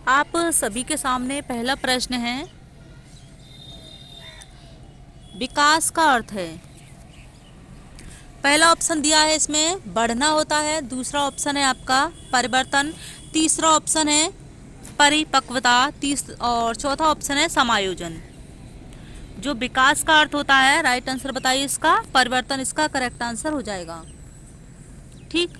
आप सभी के सामने पहला प्रश्न है, विकास का अर्थ है। पहला ऑप्शन दिया है इसमें बढ़ना होता है, दूसरा ऑप्शन है आपका परिवर्तन, तीसरा ऑप्शन है परिपक्वता, और चौथा ऑप्शन है समायोजन। जो विकास का अर्थ होता है, राइट आंसर बताइए इसका परिवर्तन, इसका करेक्ट आंसर हो जाएगा। ठीक।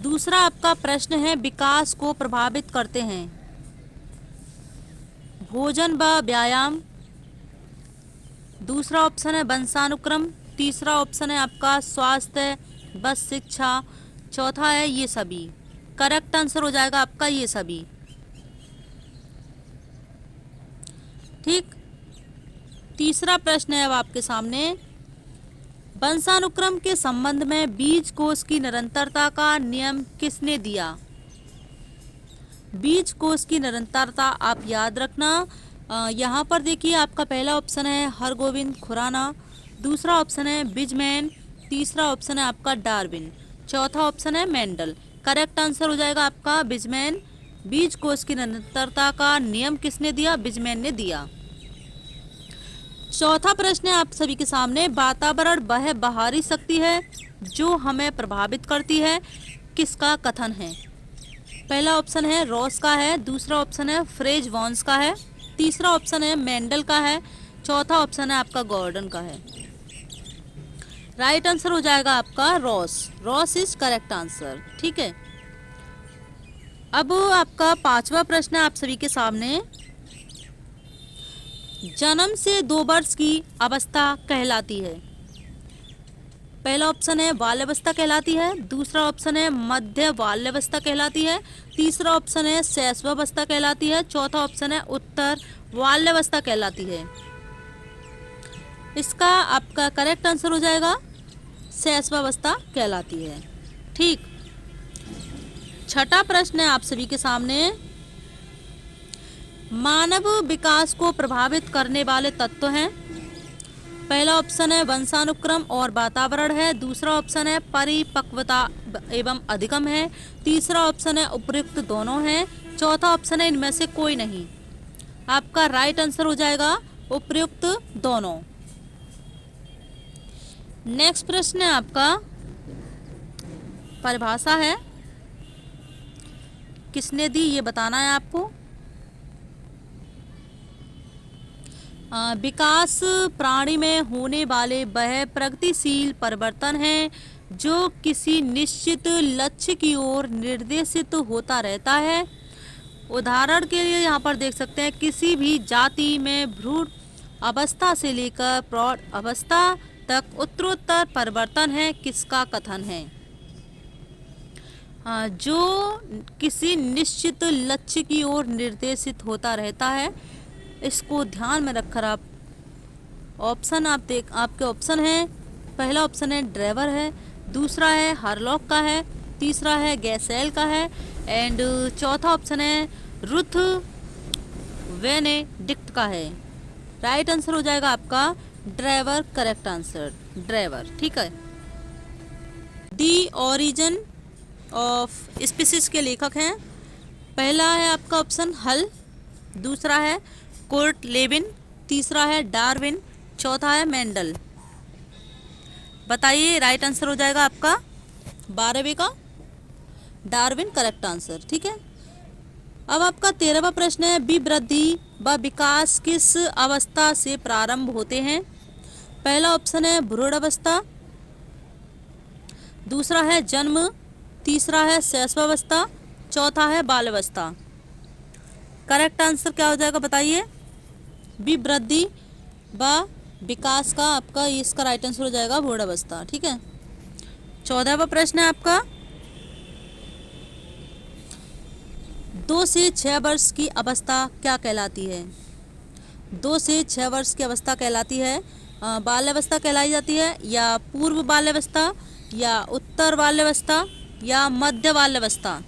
दूसरा आपका प्रश्न है, विकास को प्रभावित करते हैं भोजन व व्यायाम, दूसरा ऑप्शन है वंशानुक्रम, तीसरा ऑप्शन है आपका स्वास्थ्य व शिक्षा, चौथा है ये सभी। करेक्ट आंसर हो जाएगा आपका ये सभी। ठीक। तीसरा प्रश्न है अब आपके सामने, वंशानुक्रम के संबंध में बीज कोष की निरंतरता का नियम किसने दिया? बीज कोष की निरंतरता आप याद रखना। यहाँ पर देखिए आपका पहला ऑप्शन है हरगोविंद खुराना, दूसरा ऑप्शन है बिजमैन, तीसरा ऑप्शन है आपका डार्विन, चौथा ऑप्शन है मेंडल। करेक्ट आंसर हो जाएगा आपका बिजमैन। बीज कोष की निरंतरता का नियम किसने दिया? बिजमैन ने दिया। चौथा प्रश्न है आप सभी के सामने, वातावरण वह बाहरी शक्ति है जो हमें प्रभावित करती है, किसका कथन है? पहला ऑप्शन है रॉस का है, दूसरा ऑप्शन है फ्रेज वॉन्स का है, तीसरा ऑप्शन है मेंडल का है, चौथा ऑप्शन है आपका गॉर्डन का है। राइट आंसर हो जाएगा आपका Ross. Ross is correct answer. ठीक है। अब आपका पांचवा प्रश्न है आप सभी के सामने, जन्म से 2 वर्ष की अवस्था कहलाती है। पहला ऑप्शन है बाल्यावस्था कहलाती है, दूसरा ऑप्शन है मध्य बाल्यावस्था कहलाती है, तीसरा ऑप्शन है शैशवावस्था कहलाती है, चौथा ऑप्शन है उत्तर बाल्यावस्था कहलाती है। इसका आपका करेक्ट आंसर हो जाएगा शैशवावस्था कहलाती है। ठीक। छठा प्रश्न है आप सभी के सामने, मानव विकास को प्रभावित करने वाले तत्व हैं। पहला ऑप्शन है वंशानुक्रम और वातावरण है, दूसरा ऑप्शन है परिपक्वता एवं अधिगम है, तीसरा ऑप्शन है उपयुक्त दोनों है, चौथा ऑप्शन है इनमें से कोई नहीं। आपका राइट आंसर हो जाएगा उपयुक्त दोनों। नेक्स्ट प्रश्न है आपका, परिभाषा है, किसने दी ये बताना है आपको। विकास प्राणी में होने वाले वह प्रगतिशील परिवर्तन है जो किसी निश्चित लक्ष्य की ओर निर्देशित होता रहता है। उदाहरण के लिए यहाँ पर देख सकते हैं, किसी भी जाति में भ्रूण अवस्था से लेकर प्रौढ़ अवस्था तक उत्तरोत्तर परिवर्तन है, किसका कथन है? जो किसी निश्चित लक्ष्य की ओर निर्देशित होता रहता है, इसको ध्यान में रखकर आप ऑप्शन आपके ऑप्शन है, पहला ऑप्शन है ड्राइवर है, दूसरा है हार्लॉक का है, तीसरा है गैसेल का है, एंड चौथा ऑप्शन है रुथ वेनेडिक्ट का है। राइट आंसर हो जाएगा आपका ड्राइवर। Correct answer driver. ठीक है। दी ओरिजिन ऑफ स्पीसीज के लेखक हैं, पहला है आपका ऑप्शन हल, दूसरा है कोर्ट लेविन, तीसरा है डार्विन, चौथा है मेंडल। बताइए राइट आंसर हो जाएगा आपका 12वें का डार्विन। Correct answer. ठीक है। अब आपका 13वां प्रश्न है, विवृद्धि व विकास किस अवस्था से प्रारंभ होते हैं? पहला ऑप्शन है भ्रूण अवस्था, दूसरा है जन्म, तीसरा है शैशवावस्था, चौथा है बाल्यावस्था। करेक्ट आंसर क्या हो जाएगा बताइए? विवृद्धि व विकास का आपका इसका राइट आंसर हो जाएगा भ्रूणावस्था। ठीक है। 14वां प्रश्न है आपका, 2 से 6 वर्ष की अवस्था क्या कहलाती है? 2 से 6 वर्ष की अवस्था कहलाती है बाल्यावस्था कहलाई जाती है, या पूर्व बाल्यावस्था, या उत्तर बाल्यावस्था, या मध्य बाल्यावस्था।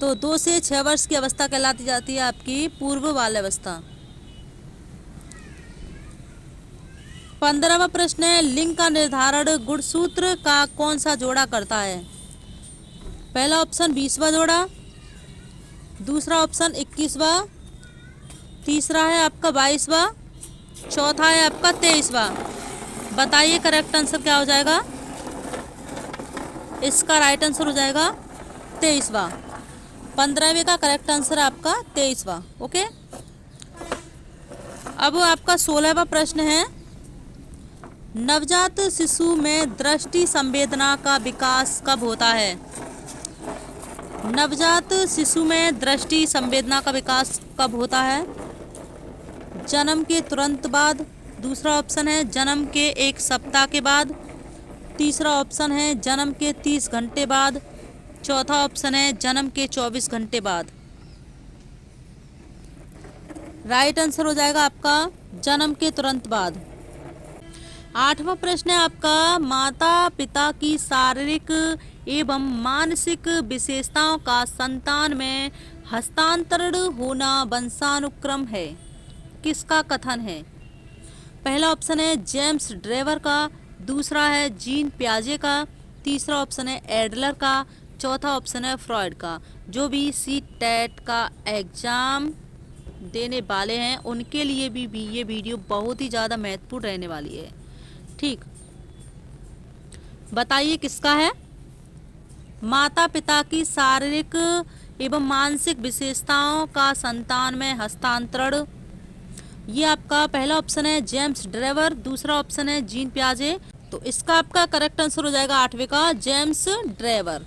तो 2 से 6 वर्ष की अवस्था कहलाती जाती है आपकी पूर्व बाल्यावस्था। 15वां प्रश्न है, लिंग का निर्धारण गुणसूत्र का कौन सा जोड़ा करता है? पहला ऑप्शन 20वां जोड़ा, दूसरा ऑप्शन 21वां, तीसरा है आपका 22वां, चौथा है आपका 23वां। बताइए करेक्ट आंसर क्या हो जाएगा? इसका राइट आंसर हो जाएगा 23वां। 15वें का करेक्ट आंसर है आपका 23वां। ओके, अब आपका 16वां प्रश्न है, नवजात शिशु में दृष्टि संवेदना का विकास कब होता है? नवजात शिशु में दृष्टि संवेदना का विकास कब होता है? जन्म के तुरंत बाद, दूसरा ऑप्शन है जन्म के 1 सप्ताह के बाद, तीसरा ऑप्शन है जन्म के 30 घंटे बाद, चौथा ऑप्शन है जन्म के 24 घंटे बाद। राइट आंसर हो जाएगा आपका जन्म के तुरंत बाद। 8वां प्रश्न है आपका, माता पिता की शारीरिक एवं मानसिक विशेषताओं का संतान में हस्तांतरण होना वंशानुक्रम है, किसका कथन है? पहला ऑप्शन है जेम्स ड्रेवर का, दूसरा है जीन पियाजे का, तीसरा ऑप्शन है एडलर का, चौथा ऑप्शन है फ्रॉइड का। जो भी सी-टेट का एग्जाम देने वाले हैं उनके लिए भी ये वीडियो बहुत ही ज़्यादा महत्वपूर्ण रहने वाली है। ठीक, बताइए किसका है? माता पिता की शारीरिक एवं मानसिक विशेषताओं का संतान में हस्तांतरण, ये आपका पहला ऑप्शन है जेम्स ड्रेवर, दूसरा ऑप्शन है जीन पियाजे। तो इसका आपका करेक्ट आंसर हो जाएगा 8वें का जेम्स ड्रेवर,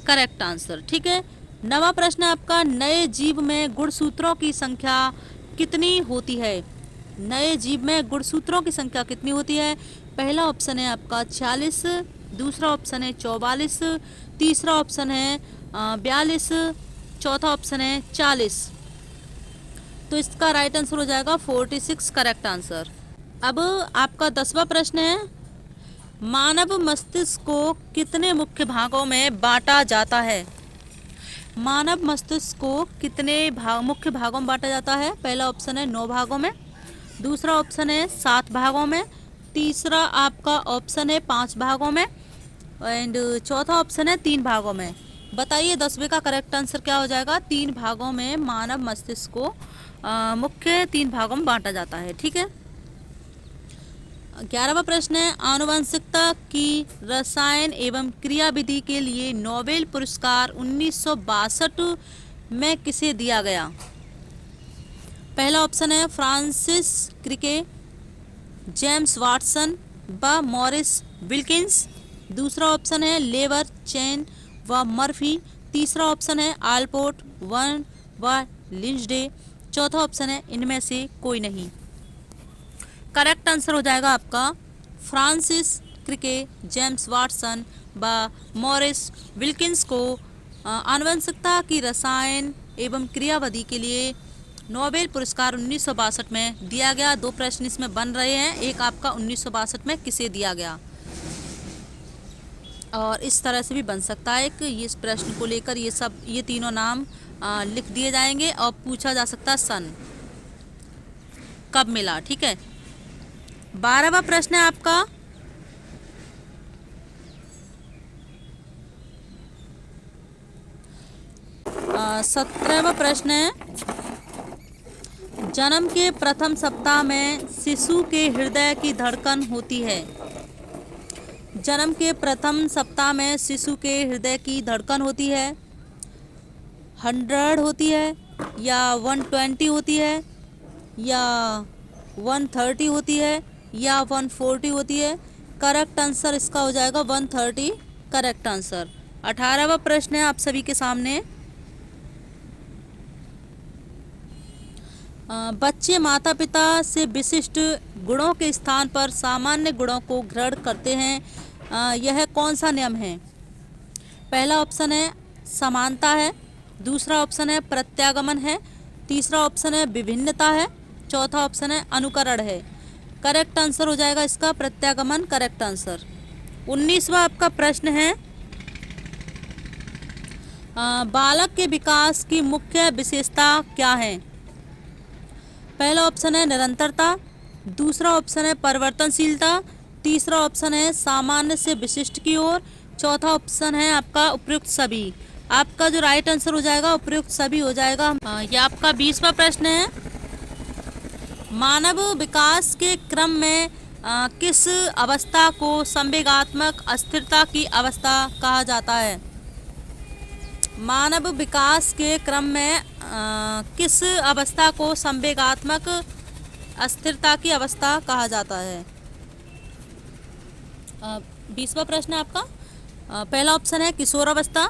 करेक्ट आंसर। ठीक है, 9वां प्रश्न है आपका, नए जीव में गुणसूत्रों की संख्या कितनी होती है? नए जीव में गुणसूत्रों की संख्या कितनी होती है? पहला ऑप्शन है आपका 46, दूसरा ऑप्शन है 44, तीसरा ऑप्शन है 42, चौथा ऑप्शन है 40। तो इसका राइट आंसर हो जाएगा 46, करेक्ट आंसर। अब आपका 10वां प्रश्न है, मानव मस्तिष्क को कितने मुख्य भागों में बांटा जाता है? मानव मस्तिष्क को कितने मुख्य भागों में बांटा जाता है? पहला ऑप्शन है 9 भागों में, दूसरा ऑप्शन है 7 भागों में, तीसरा आपका ऑप्शन है 5 भागों में एंड चौथा ऑप्शन है 3 भागों में। बताइए 10वें का करेक्ट आंसर क्या हो जाएगा? 3 भागों में मानव मस्तिष्क को मुख्य 3 भागों में बांटा जाता है। ठीक है, 11वां प्रश्न है, आनुवंशिकता की रसायन एवं क्रियाविधि के लिए नोबेल पुरस्कार 1962 में किसे दिया गया? पहला ऑप्शन है फ्रांसिस क्रिके, जेम्स वाटसन व मॉरिस विल्किंस, दूसरा ऑप्शन है लेबर चेन व मर्फी, तीसरा ऑप्शन है आल्पोर्ट वन व लिंचडे, चौथा ऑप्शन है इनमें से कोई नहीं। करेक्ट आंसर हो जाएगा आपका फ्रांसिस क्रिके, जेम्स वाटसन व मॉरिस विल्किंस को आनुवंशिकता की रसायन एवं क्रियाविधि के लिए नोबेल पुरस्कार 1962 में दिया गया। 2 प्रश्न इसमें बन रहे हैं, एक आपका 1962 में किसे दिया गया, और इस तरह से भी बन सकता है कि इस प्रश्न को लेकर ये तीनों नाम लिख दिए जाएंगे और पूछा जा सकता है सन कब मिला। ठीक है, 12वां प्रश्न है आपका, 17वां प्रश्न है, जन्म के प्रथम सप्ताह में शिशु के हृदय की धड़कन होती है। जन्म के प्रथम सप्ताह में शिशु के हृदय की धड़कन होती है 100 होती है या 120 होती है या 130 होती है या 140 होती है? करेक्ट आंसर इसका हो जाएगा 130, करेक्ट आंसर। 18वां प्रश्न है आप सभी के सामने, बच्चे माता पिता से विशिष्ट गुणों के स्थान पर सामान्य गुणों को ग्रहण करते हैं, यह कौन सा नियम है? पहला ऑप्शन है समानता है, दूसरा ऑप्शन है प्रत्यागमन है, तीसरा ऑप्शन है विभिन्नता है, चौथा ऑप्शन है अनुकरण है। करेक्ट आंसर हो जाएगा इसका प्रत्यागमन, करेक्ट आंसर। 19वां आपका प्रश्न है, बालक के विकास की मुख्य विशेषता क्या है? पहला ऑप्शन है निरंतरता, दूसरा ऑप्शन है परिवर्तनशीलता, तीसरा ऑप्शन है सामान्य से विशिष्ट की ओर, चौथा ऑप्शन है आपका उपयुक्त सभी। आपका जो राइट आंसर हो जाएगा उपयुक्त सभी हो जाएगा। ये आपका 20वां प्रश्न है। मानव विकास के क्रम में किस अवस्था को संवेगात्मक अस्थिरता की अवस्था कहा जाता है? मानव विकास के क्रम में किस अवस्था को संवेगात्मक अस्थिरता की अवस्था कहा जाता है? 20वां प्रश्न है आपका। पहला ऑप्शन है किशोरावस्था,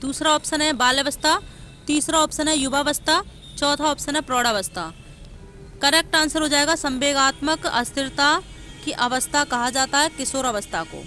दूसरा ऑप्शन है बाल्यावस्था, तीसरा ऑप्शन है युवावस्था, चौथा ऑप्शन है प्रौढ़ावस्था। करेक्ट आंसर हो जाएगा संवेगात्मक अस्थिरता की अवस्था कहा जाता है किशोरावस्था को।